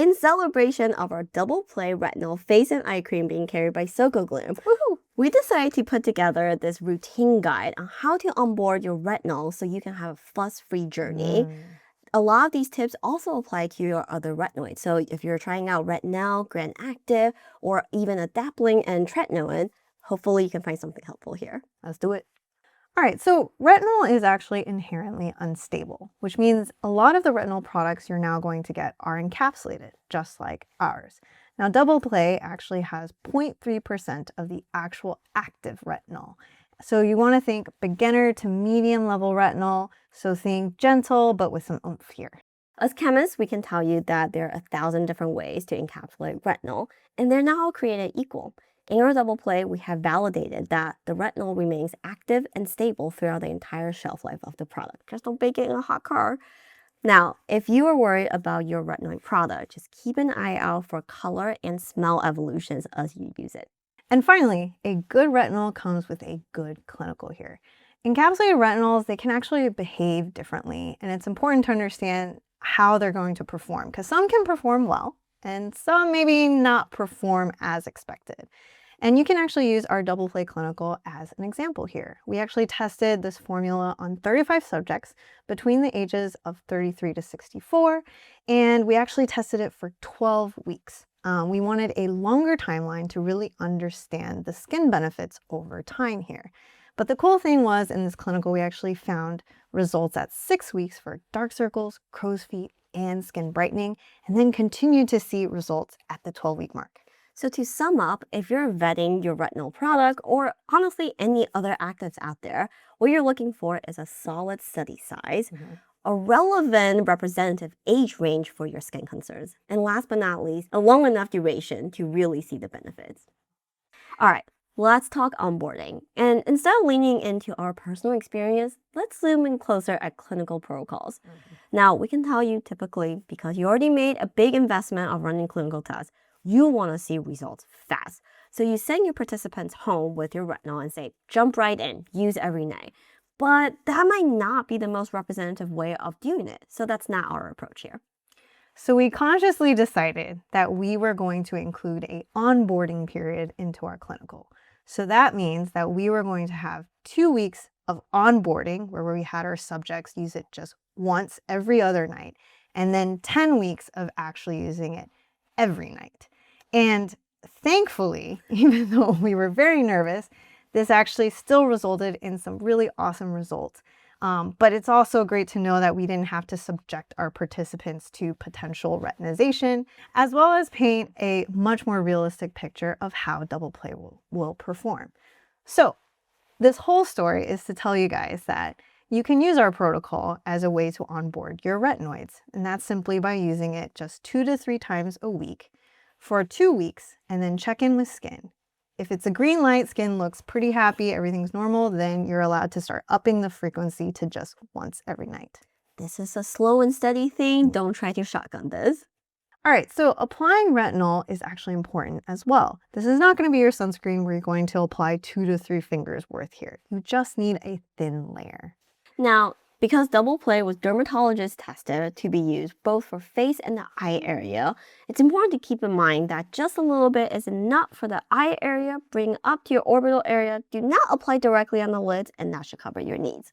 in celebration of our double play retinol face and eye cream being carried by SocoGloom, we decided to put together this routine guide on how to onboard your retinol so you can have a fuss-free journey. A lot of these tips also apply to your other retinoids. So if you're trying out retinol, Grand Active, or even adapalene and tretinoid, hopefully you can find something helpful here. Let's do it. All right, so retinol is actually inherently unstable, which means a lot of the retinol products you're now going to get are encapsulated, just like ours. Now, double play actually has 0.3% of the actual active retinol. So you want to think beginner to medium level retinol, so think gentle but with some oomph here. As chemists, we can tell you that there are 1,000 different ways to encapsulate retinol, and they're not all created equal. In our double play, we have validated that the retinol remains active and stable throughout the entire shelf life of the product. Just don't bake it in a hot car. Now, if you are worried about your retinoid product, just keep an eye out for color and smell evolutions as you use it. And finally, a good retinol comes with a good clinical here. Encapsulated retinols, they can actually behave differently, and it's important to understand how they're going to perform, because some can perform well, and some maybe not perform as expected. And you can actually use our double play clinical as an example here. We actually tested this formula on 35 subjects between the ages of 33 to 64, and we actually tested it for 12 weeks. We wanted a longer timeline to really understand the skin benefits over time here. But the cool thing was in this clinical, we actually found results at 6 weeks for dark circles, crow's feet, and skin brightening, and then continued to see results at the 12-week mark. So to sum up, if you're vetting your retinol product or honestly any other actives out there, what you're looking for is a solid study size, a relevant representative age range for your skin concerns, and last but not least, a long enough duration to really see the benefits. All right, let's talk onboarding. And instead of leaning into our personal experience, let's zoom in closer at clinical protocols. Now, we can tell you typically, because you already made a big investment of running clinical tests, you want to see results fast. So you send your participants home with your retinol and say, jump right in, use every night. But that might not be the most representative way of doing it. So that's not our approach here. So we consciously decided that we were going to include an onboarding period into our clinical. So that means that we were going to have 2 weeks of onboarding where we had our subjects use it just once every other night, and then 10 weeks of actually using it every night. And thankfully, even though we were very nervous, this actually still resulted in some really awesome results. But it's also great to know that we didn't have to subject our participants to potential retinization, as well as paint a much more realistic picture of how double play will perform. So this whole story is to tell you guys that you can use our protocol as a way to onboard your retinoids, and that's simply by using it just 2 to 3 times a week for 2 weeks, and then check in with skin. If it's a green light, skin looks pretty happy, everything's normal, then you're allowed to start upping the frequency to just once every night. This is a slow and steady thing. Don't try to shotgun this. All right, so applying retinol is actually important as well. This is not going to be your sunscreen where you're going to apply 2 to 3 fingers worth here. You just need a thin layer. Now, because double play was dermatologist tested to be used both for face and the eye area, it's important to keep in mind that just a little bit is enough for the eye area. Bring up to your orbital area. Do not apply directly on the lids, and that should cover your needs.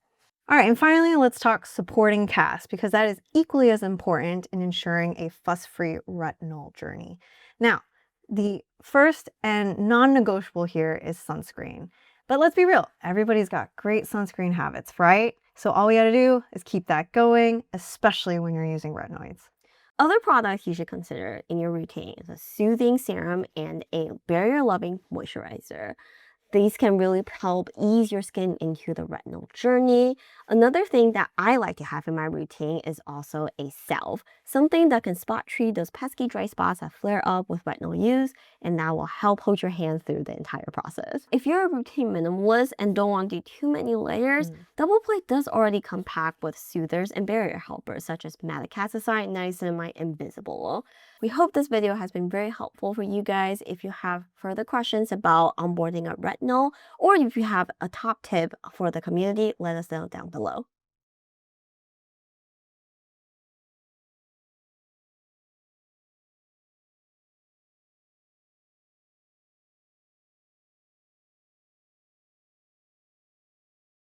All right, and finally, let's talk supporting cast, because that is equally as important in ensuring a fuss-free retinol journey. Now, the first and non-negotiable here is sunscreen. But let's be real, everybody's got great sunscreen habits, right? So all we gotta do is keep that going, especially when you're using retinoids. Other products you should consider in your routine is a soothing serum and a barrier-loving moisturizer. These can really help ease your skin into the retinol journey. Another thing that I like to have in my routine is also a salve, something that can spot treat those pesky dry spots that flare up with retinol use, and that will help hold your hand through the entire process. If you're a routine minimalist and don't want to do too many layers, double play does already come packed with soothers and barrier helpers such as madecassoside, niacinamide, and Visible. We hope this video has been very helpful for you guys. If you have further questions about onboarding a retinol, or if you have a top tip for the community, let us know down below.